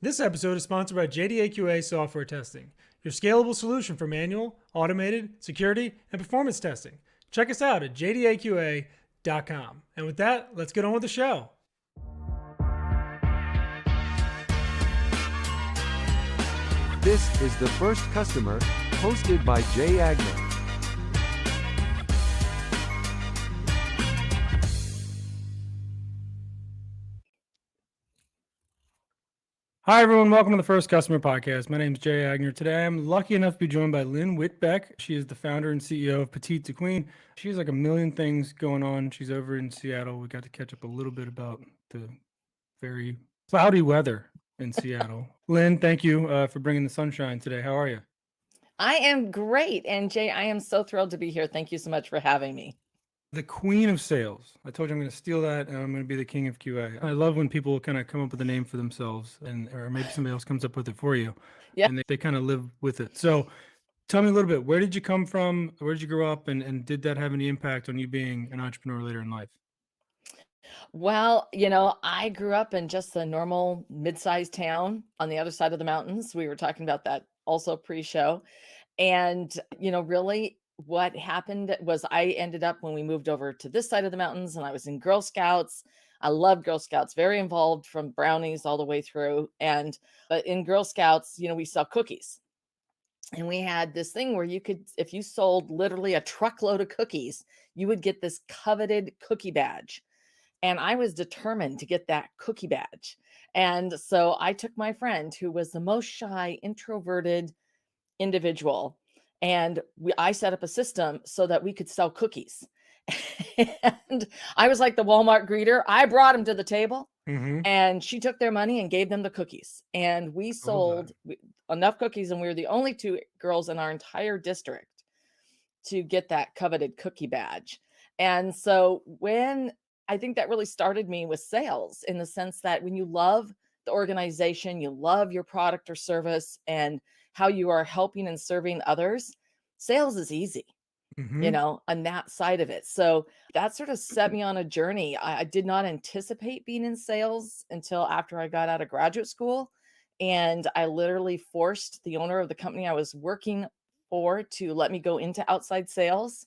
This episode is sponsored by JDAQA Software Testing, your scalable solution for manual, automated, security, and performance testing. Check us out at jdaqa.com. And with that, let's get on with the show. This is The First Customer, hosted by Jay Agner. Hi, everyone. Welcome to the First Customer Podcast. My name is Jay Agner. Today, I'm lucky enough to be joined by Lynn Whitbeck. She is the founder and CEO of Petite2Queen. She has like a million things going on. She's over in Seattle. We got to catch up a little bit about the very cloudy weather in Seattle. Lynn, thank you for bringing the sunshine today. How are you? I am great. And Jay, I am so thrilled to be here. Thank you so much for having me. The queen of sales. I told you I'm going to steal that, and I'm going to be the king of QA. I love when people kind of come up with a name for themselves, or maybe somebody else comes up with it for you, Yeah. and they kind of live with it. So tell me a little bit, where did you come from? Where did you grow up? And did that have any impact on you being an entrepreneur later in life? Well, I grew up in just a normal mid-sized town on the other side of the mountains. We were talking about that also pre-show. And, really what happened was I ended up when we moved over to this side of the mountains and I was in Girl Scouts. I love Girl Scouts, very involved from brownies all the way through. But in Girl Scouts, we sell cookies. And we had this thing where you could, if you sold literally a truckload of cookies, you would get this coveted cookie badge. And I was determined to get that cookie badge. And so I took my friend who was the most shy, introverted individual, and I set up a system so that we could sell cookies. And I was like the Walmart greeter. I brought them to the table, and she took their money and gave them the cookies. And we sold enough cookies, and we were the only two girls in our entire district to get that coveted cookie badge. And so I think that really started me with sales, in the sense that when you love the organization, you love your product or service and how you are helping and serving others, sales is easy, on that side of it. So that sort of set me on a journey. I did not anticipate being in sales until after I got out of graduate school. And I literally forced the owner of the company I was working for to let me go into outside sales,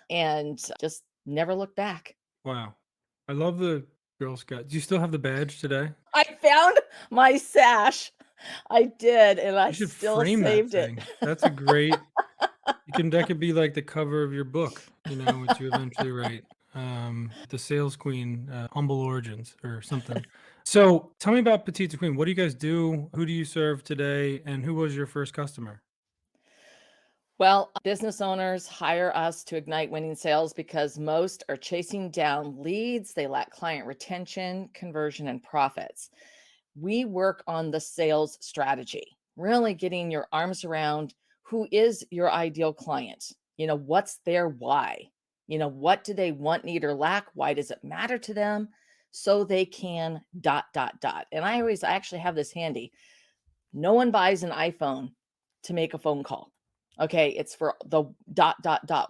and just never looked back. Wow. I love the Girl Scout. Do you still have the badge today? I found my sash. I did, and I You should still frame saved that it. thing. That's a great. That could be like the cover of your book, which you eventually write. The Sales Queen, Humble Origins or something. So tell me about Petite2Queen. What do you guys do? Who do you serve today? And who was your first customer? Well, business owners hire us to ignite winning sales because most are chasing down leads. They lack client retention, conversion, and profits. We work on the sales strategy, really getting your arms around who is your ideal client. What's their why? What do they want, need, or lack? Why does it matter to them? So they can ... And I actually have this handy. No one buys an iPhone to make a phone call. Okay, it's for the ...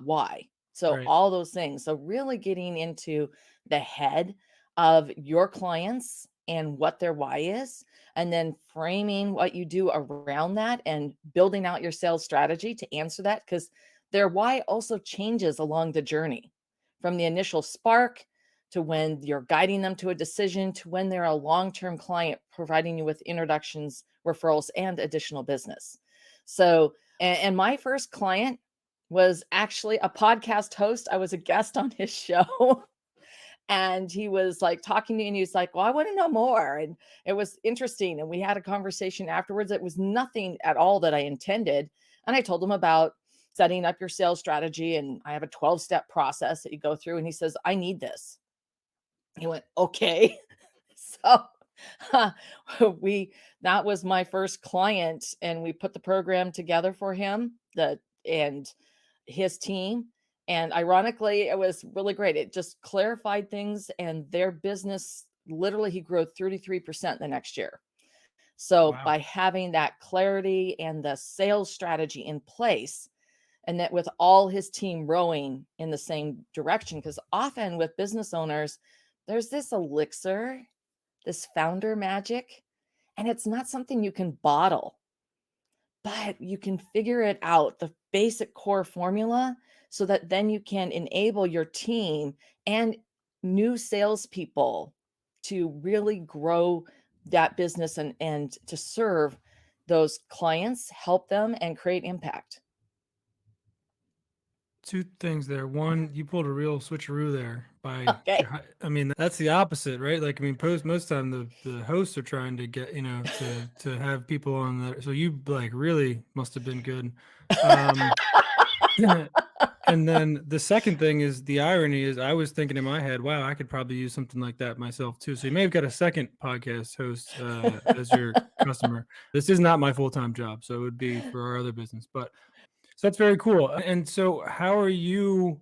why. So Right. all those things. So really getting into the head of your clients and what their why is, and then framing what you do around that and building out your sales strategy to answer that, because their why also changes along the journey, from the initial spark to when you're guiding them to a decision, to when they're a long-term client providing you with introductions, referrals, and additional business. So, and my first client was actually a podcast host. I was a guest on his show. And he was like talking to me, and he was like, well, I want to know more. And it was interesting. And we had a conversation afterwards. It was nothing at all that I intended. And I told him about setting up your sales strategy. And I have a 12-step process that you go through. And he says, I need this. He went, okay. So that was my first client, and we put the program together for him, and his team. And ironically, it was really great. It just clarified things, and their business, literally, he grew 33% the next year. So Wow. by having that clarity and the sales strategy in place, and that with all his team rowing in the same direction, because often with business owners, there's this elixir, this founder magic, And it's not something you can bottle, but you can figure it out, the basic core formula, so that then you can enable your team and new salespeople to really grow that business and to serve those clients, help them, and create impact. Two things there. One, you pulled a real switcheroo there by, Okay. I mean, that's the opposite, right? Like, I mean, most time the hosts are trying to get, to have people on the, so you like really must have been good. Um, and then the second thing is the irony is I was thinking in my head, wow, I could probably use something like that myself too. So you may have got a second podcast host as your customer. This is not my full-time job, so it would be for our other business, but so that's very cool. And so how are you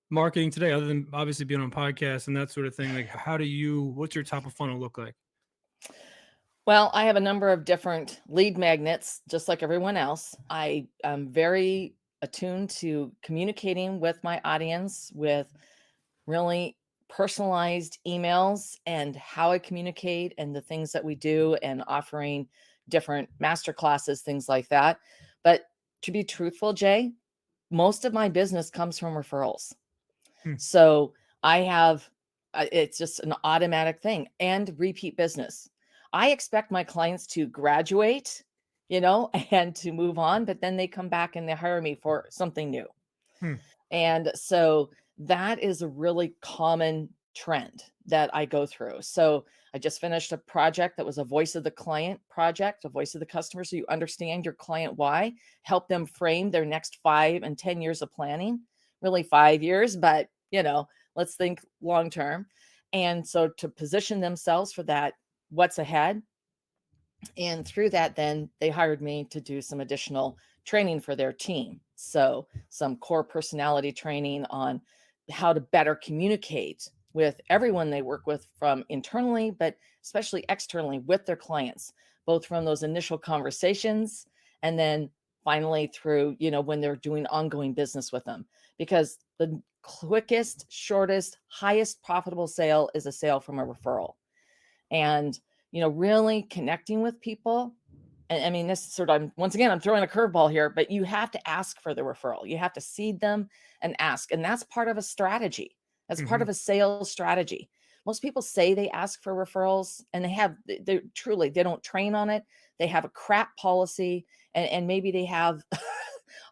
marketing today, other than obviously being on podcasts and that sort of thing? Like, what's your top of funnel look like? Well, I have a number of different lead magnets, just like everyone else. I am very attuned to communicating with my audience with really personalized emails and how I communicate and the things that we do and offering different master classes, things like that. But to be truthful, Jay, most of my business comes from referrals. Hmm. So I have, it's just an automatic thing and repeat business. I expect my clients to graduate, and to move on, but then they come back and they hire me for something new. Hmm. And so that is a really common trend that I go through. So I just finished a project that was a voice of the client project, a voice of the customer. So you understand your client why, help them frame their next 5 and 10 years of planning, really 5 years, but let's think long term. And so to position themselves for that, what's ahead, and through that, then they hired me to do some additional training for their team. So, some core personality training on how to better communicate with everyone they work with from internally, but especially externally with their clients, both from those initial conversations and then finally through, when they're doing ongoing business with them. Because the quickest, shortest, highest profitable sale is a sale from a referral. And really connecting with people. And I mean, this is sort of, once again, I'm throwing a curveball here, but you have to ask for the referral. You have to seed them and ask. And that's part of a strategy. That's part Mm-hmm. of a sales strategy. Most people say they ask for referrals and they truly, they don't train on it. They have a crap policy and maybe they have,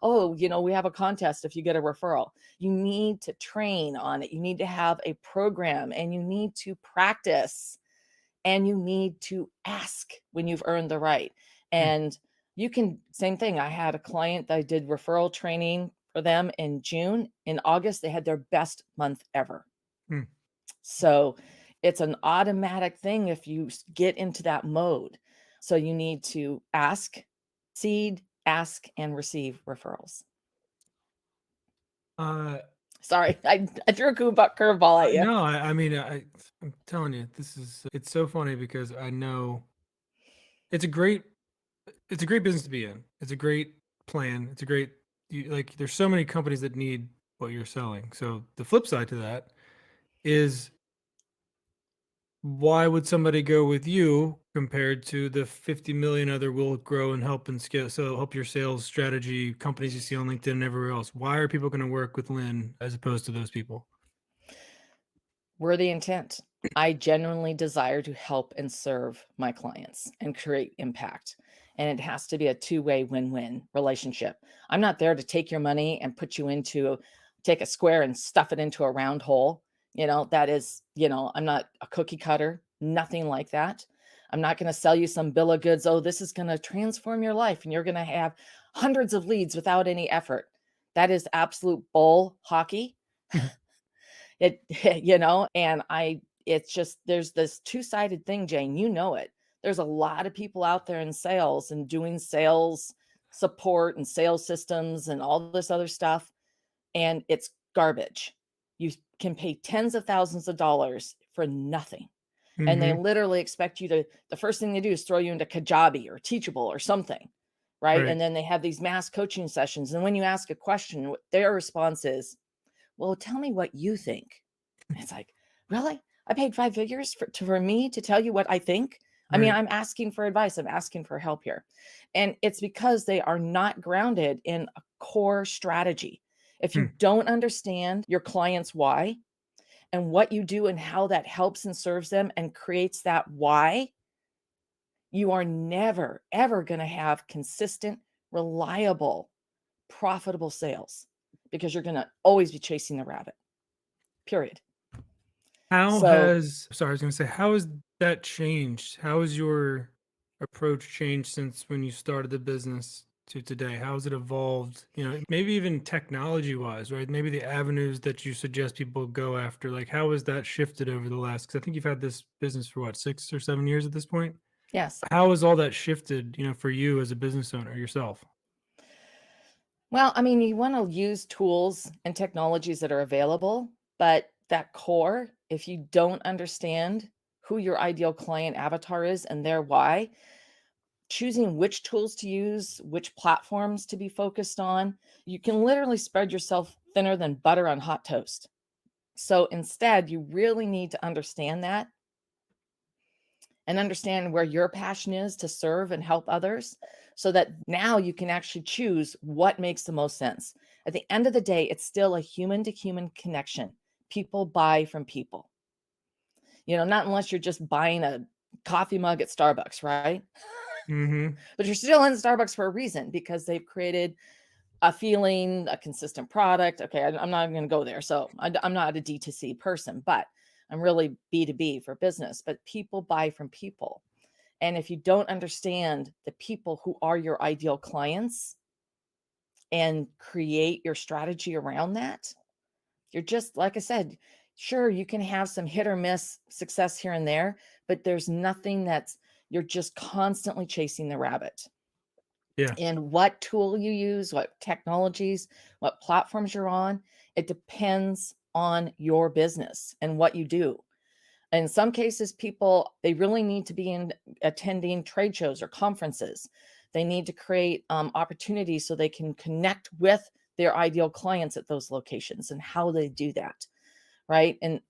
oh, we have a contest if you get a referral. You need to train on it. You need to have a program and you need to practice and you need to ask when you've earned the right. And you can, same thing. I had a client that I did referral training for them in June. In August, they had their best month ever. Hmm. So it's an automatic thing if you get into that mode. So you need to ask, seed, ask, and receive referrals. Uh, Sorry, I threw a curveball at you. no, I mean, I'm telling you, it's so funny because I know it's a great, it's a great business to be in. It's a great plan. It's a great, like, there's so many companies that need what you're selling. So the flip side to that is why would somebody go with you compared to the 50 million other will grow and help and scale, so help your sales strategy companies you see on LinkedIn and everywhere else? Why are people going to work with Lynn as opposed to those people? We're the intent. I genuinely desire to help and serve my clients and create impact. And it has to be a two-way win-win relationship. I'm not there to take your money and take a square and stuff it into a round hole. That is, I'm not a cookie cutter, nothing like that. I'm not going to sell you some bill of goods. Oh, this is going to transform your life and you're going to have hundreds of leads without any effort. That is absolute bull hockey. It and it's just, there's this two-sided thing, Jane, it. There's a lot of people out there in sales and doing sales support and sales systems and all this other stuff, and it's garbage. You can pay tens of thousands of dollars for nothing. And they Mm-hmm. literally expect you to, the first thing they do is throw you into Kajabi or Teachable or something, right? Right. And then they have these mass coaching sessions. And when you ask a question, their response is, well, tell me what you think. It's like, really? I paid 5 figures for me to tell you what I think? I mean, Right. I'm asking for advice, I'm asking for help here. And it's because they are not grounded in a core strategy. If Hmm. you don't understand your client's why and what you do and how that helps and serves them and creates that why, you are never, ever going to have consistent, reliable, profitable sales because you're going to always be chasing the rabbit, period. How So, has sorry, I was gonna say, how has that changed? How has your approach changed since when you started the business to today? How has it evolved? Maybe even technology wise, right? Maybe the avenues that you suggest people go after. Like, how has that shifted over the last? Because I think you've had this business for what, 6 or 7 years at this point. yes. How has all that shifted? For you as a business owner yourself. Well, I mean, you want to use tools and technologies that are available, but that core, if you don't understand who your ideal client avatar is and their why, choosing which tools to use, which platforms to be focused on, you can literally spread yourself thinner than butter on hot toast. So instead, you really need to understand that and understand where your passion is to serve and help others so that now you can actually choose what makes the most sense. At the end of the day, it's still a human to human connection. People buy from people, not unless you're just buying a coffee mug at Starbucks, right? Mm-hmm. But you're still in Starbucks for a reason because they've created a feeling, a consistent product. Okay, I'm not even going to go there. So I'm not a D2C person, but I'm really B2B for business. But people buy from people. And if you don't understand the people who are your ideal clients and create your strategy around that, you're just, like I said, sure, you can have some hit or miss success here and there, but there's nothing you're just constantly chasing the rabbit. Yeah. And what tool you use, what technologies, what platforms you're on, it depends on your business and what you do. In some cases, people, they really need to be attending trade shows or conferences. They need to create opportunities so they can connect with their ideal clients at those locations and how they do that, right? And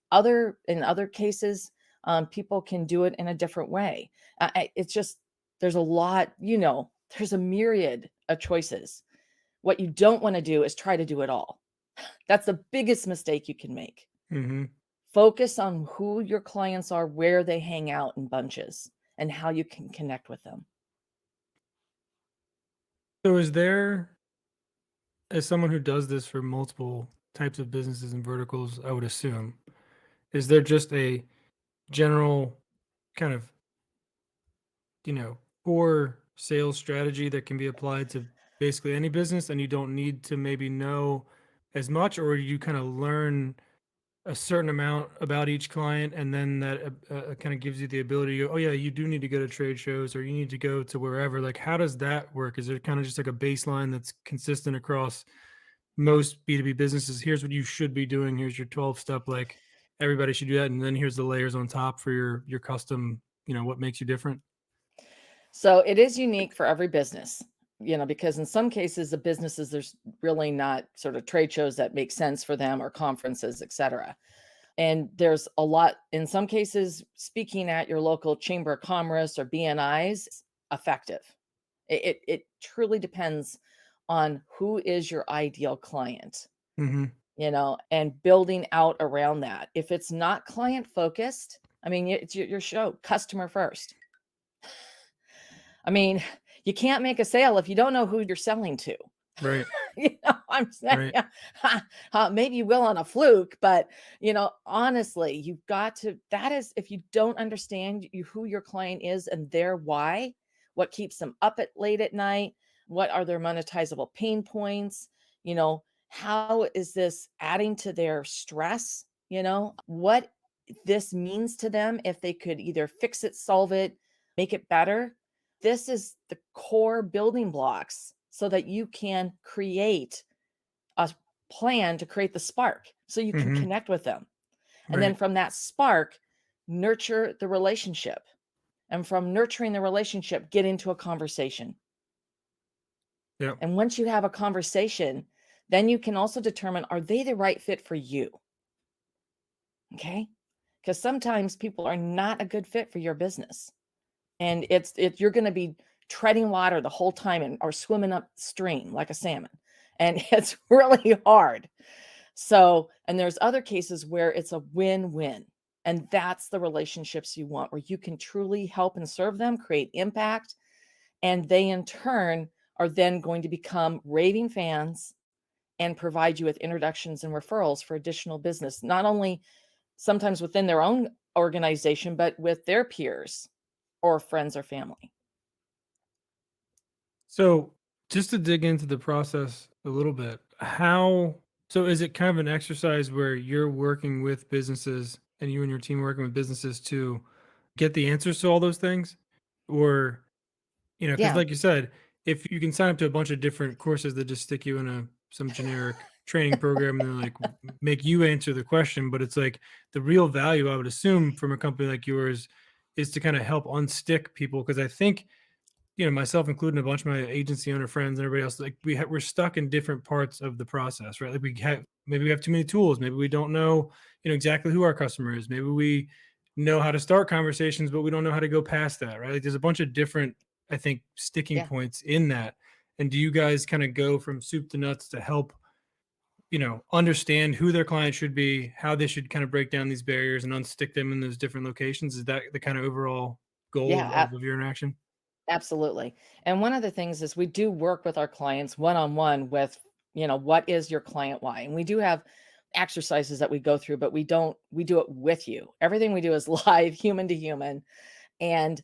in other cases, people can do it in a different way. It's just there's a lot, there's a myriad of choices. What you don't want to do is try to do it all. That's the biggest mistake you can make. Mm-hmm. Focus on who your clients are, where they hang out in bunches, and how you can connect with them. So is there, as someone who does this for multiple types of businesses and verticals, I would assume, is there just a general kind of, core sales strategy that can be applied to basically any business and you don't need to maybe know as much, or you kind of learn a certain amount about each client and then that kind of gives you the ability to go, oh yeah, you do need to go to trade shows or you need to go to wherever. Like, how does that work? Is there kind of just like a baseline that's consistent across most B2B businesses? Here's what you should be doing. Here's your 12 step, like everybody should do that. And then here's the layers on top for your custom, what makes you different. So it is unique for every business, because in some cases, the businesses, there's really not sort of trade shows that make sense for them or conferences, et cetera. And there's a lot, in some cases, speaking at your local chamber of commerce or BNIs, effective. It truly depends on who is your ideal client, Mm-hmm. and building out around that. If it's not client focused, I mean, it's your show, customer first. I mean, you can't make a sale if you don't know who you're selling to. Right. I'm saying, Right. maybe you will on a fluke, but honestly, you've got to. That is, if you don't understand who your client is and their why, what keeps them up at late at night, what are their monetizable pain points, how is this adding to their stress, what this means to them if they could either fix it, solve it, make it better. This is the core building blocks so that you can create a plan to create the spark so you can Mm-hmm. connect with them. And then Right. from that spark, nurture the relationship. And from nurturing the relationship, get into a conversation. Yeah. And once you have a conversation, then you can also determine, are they the right fit for you? Okay. Because sometimes people are not a good fit for your business. and you're going to be treading water the whole time or swimming upstream like a salmon, and it's really hard. So, and there's other cases where it's a win-win, and that's the relationships you want, where you can truly help and serve them, create impact, and they in turn are then going to become raving fans and provide you with introductions and referrals for additional business, not only sometimes within their own organization, but with their peers or friends or family. So, just to dig into the process a little bit, so is it kind of an exercise where you're working with businesses and you and your team working with businesses to get the answers to all those things? Or, because Yeah, like you said, if you can sign up to a bunch of different courses that just stick you in some generic training program and then like make you answer the question, but it's like the real value I would assume from a company like yours is to kind of help unstick people. Because I think myself including a bunch of my agency owner friends and everybody else, like we're stuck in different parts of the process, right? Like maybe we have too many tools. Maybe we don't know, exactly who our customer is. Maybe we know how to start conversations, but we don't know how to go past that, right? Like there's a bunch of different, I think, sticking yeah, points in that. And do you guys kind of go from soup to nuts to help, understand who their client should be, how they should kind of break down these barriers and unstick them in those different locations? Is that the kind of overall goal yeah, of your interaction? absolutely. And one of the things is we do work with our clients one-on-one with, what is your client why? And we do have exercises that we go through, but we do it with you. Everything we do is live, human to human. And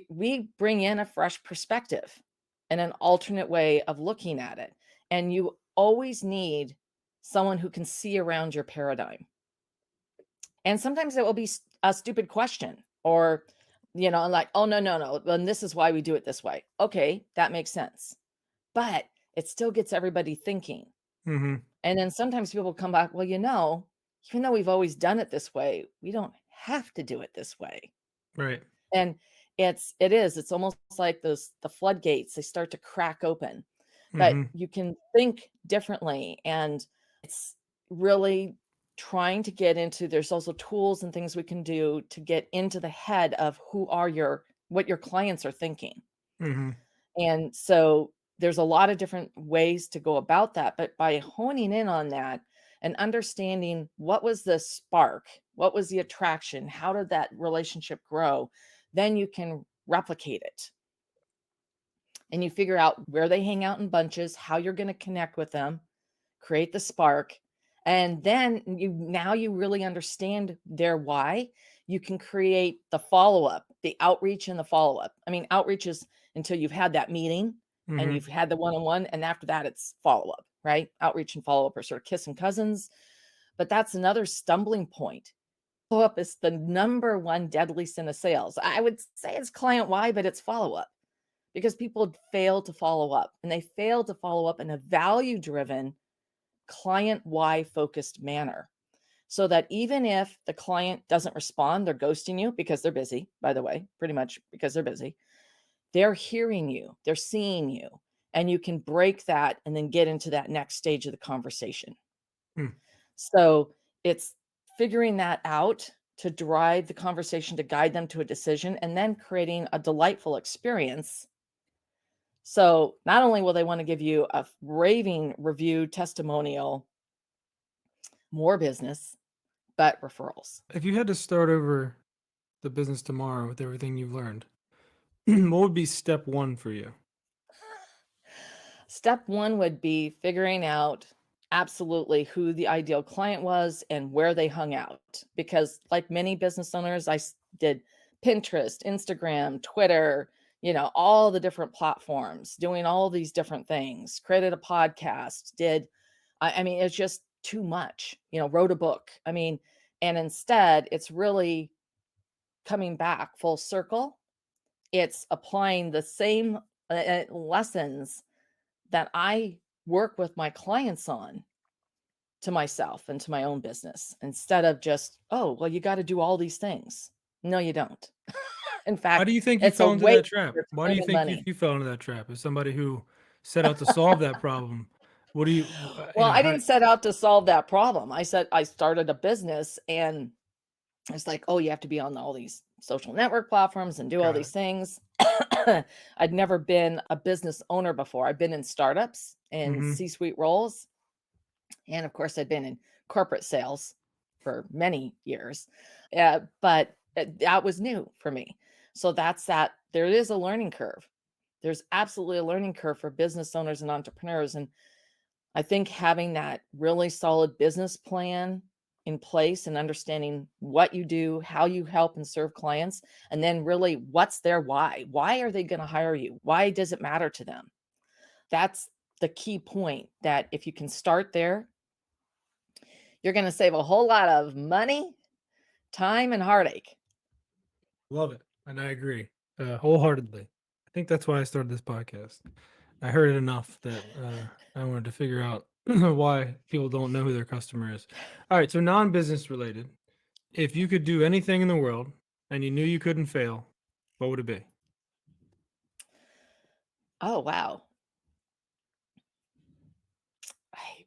we bring in a fresh perspective and an alternate way of looking at it. And you always need someone who can see around your paradigm. And sometimes it will be a stupid question or, like, oh, no, no, no. And this is why we do it this way. Okay, that makes sense. But it still gets everybody thinking. Mm-hmm. And then sometimes people come back, well, even though we've always done it this way, we don't have to do it this way. Right. And it's almost like the floodgates, they start to crack open, but Mhm, you can think differently. And it's really trying to get into, there's also tools and things we can do to get into the head of what your clients are thinking. mhm, And so there's a lot of different ways to go about that, but by honing in on that and understanding what was the spark, what was the attraction, how did that relationship grow, then you can replicate it. And you figure out where they hang out in bunches, how you're going to connect with them, create the spark, and then you really understand their why. You can create the follow-up, the outreach and the follow-up. I mean, outreach is until you've had that meeting and mhm. you've had the one-on-one, and after that it's follow-up, right? Outreach and follow-up are sort of kissing cousins, but that's another stumbling point. Follow-up is the number one deadly sin of sales. I would say it's client why, but it's follow-up because people fail to follow up, and they fail to follow up in a value-driven, client why focused manner. So that even if the client doesn't respond, they're ghosting you because they're busy, by the way, pretty much because they're busy. They're hearing you, they're seeing you, and you can break that and then get into that next stage of the conversation. Hmm. So it's figuring that out to drive the conversation, to guide them to a decision, and then creating a delightful experience. So not only will they want to give you a raving review testimonial, more business, but referrals. If you had to start over the business tomorrow with everything you've learned, what would be step 1 for you? Step one would be figuring out absolutely who the ideal client was and where they hung out. Because, like many business owners, did Pinterest, Instagram, Twitter, all the different platforms, doing all these different things, created a podcast, I mean, it's just too much, wrote a book. I mean, and instead, it's really coming back full circle. It's applying the same lessons that I work with my clients on to myself and to my own business instead of just, oh, well, you got to do all these things. No, you don't. In Why do fact, you think you it's a fell into waste that trap? of Why do time you and think you money. you fell into that trap? As somebody who set out to solve that problem, what do you, Well, I how didn't set out to solve that problem. I said I started a business and it's like, oh, you have to be on all these social network platforms and do all Got these it. things. I'd never been a business owner before. I've been in startups and Mm-hmm. C-suite roles. And of course, I'd been in corporate sales for many years. But that was new for me. So that's that. There is a learning curve. There's absolutely a learning curve for business owners and entrepreneurs. And I think having that really solid business plan in place and understanding what you do, how you help and serve clients, and then really what's their why? Why are they going to hire you? Why does it matter to them? That's the key point, that if you can start there, you're going to save a whole lot of money, time, and heartache. Love it. And I agree wholeheartedly. I think that's why I started this podcast. I heard it enough that I wanted to figure out why people don't know who their customer is. All right. So, non business related, if you could do anything in the world and you knew you couldn't fail, what would it be? Oh, wow.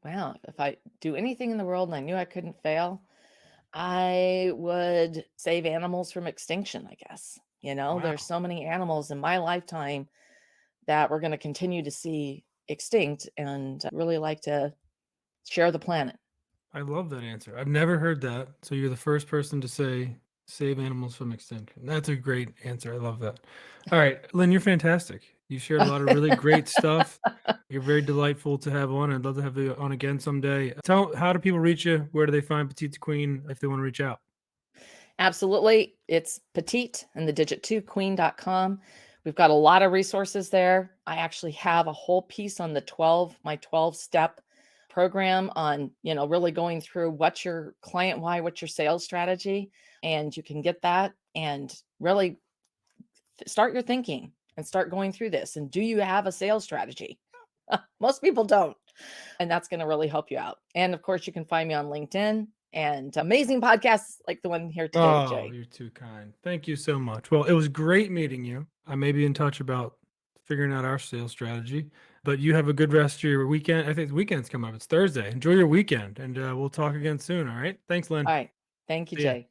Wow. If I do anything in the world and I knew I couldn't fail, I would save animals from extinction, I guess. There's Wow. so many animals in my lifetime that we're going to continue to see extinct, and really like to share the planet. I love that answer. I've never heard that. So, you're the first person to say save animals from extinction. That's a great answer. I love that. All right. Lynn, you're fantastic. You shared a lot of really great stuff. You're very delightful to have on. I'd love to have you on again someday. Tell how do people reach you? Where do they find Petite2Queen if they want to reach out? Absolutely. It's petite and the digit 2queen.com. We've got a lot of resources there. I actually have a whole piece on my 12 step program on, really going through what's your client why, what's your sales strategy. And you can get that and really start your thinking and start going through this. And do you have a sales strategy? Most people don't. And that's going to really help you out. And of course, you can find me on LinkedIn and amazing podcasts like the one here today with Oh, Jay. you're too kind. Thank you so much. Well, it was great meeting you. I may be in touch about figuring out our sales strategy, but you have a good rest of your weekend. I think the weekend's coming up. It's Thursday. Enjoy your weekend, and we'll talk again soon. All right. Thanks, Lynn. All right. Thank you, See ya. Jay.